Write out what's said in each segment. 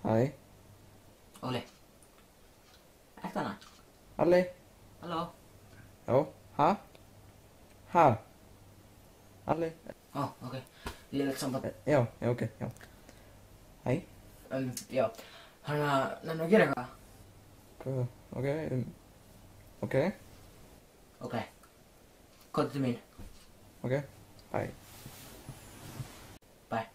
Hæ? Óli. Ertu hana? Alli? Halló? Já, ha? Ha? Alli? Ó, ok. Lélegt samband. Já, ok, já. Hæ? Já. Hann nenni að gera eitthvað? Hvað? Ok, ok. Ok. Komdu til mín. Ok, bye. Bye.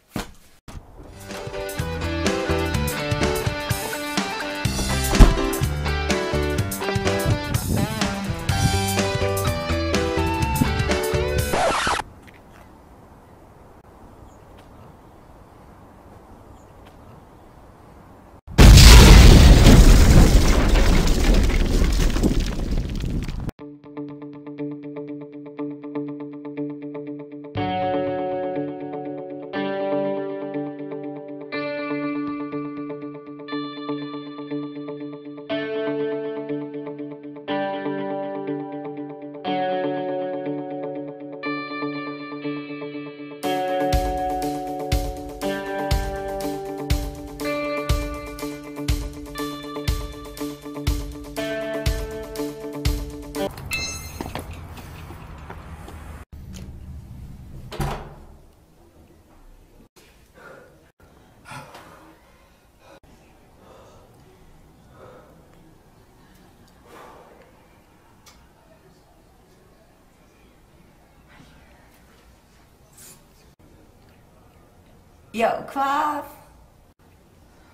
Já, hvað?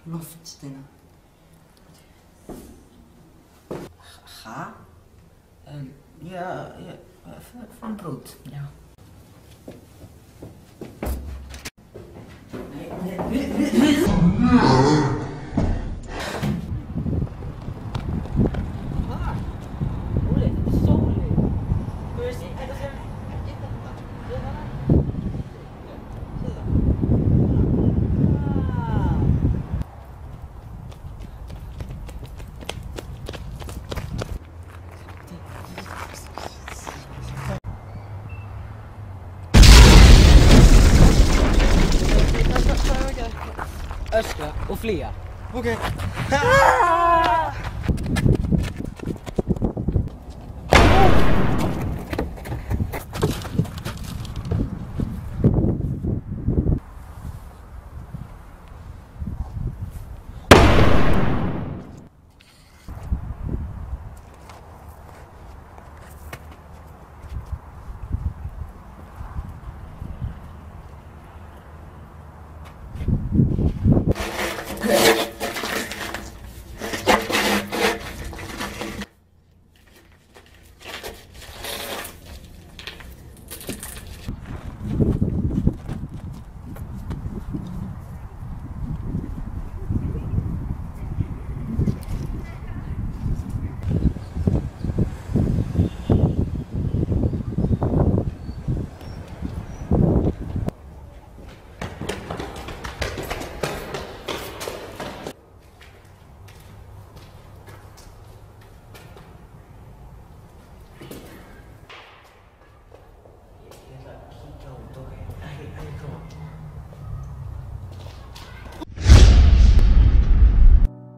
Loftsteina. Hæ? Já, frambrút, já. Óli, þetta er sólin. Þú veist, þetta sem... Öskra og flýja. Ok.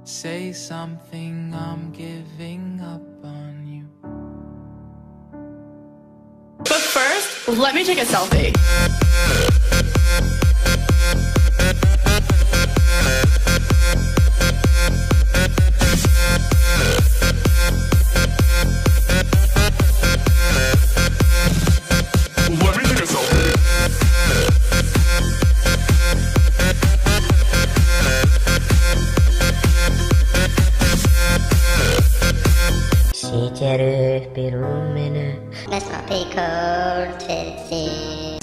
Say something, I'm giving up on you. But first, let me take a selfie. Sitjar upp í rúminu með smá píkól fyrir þig.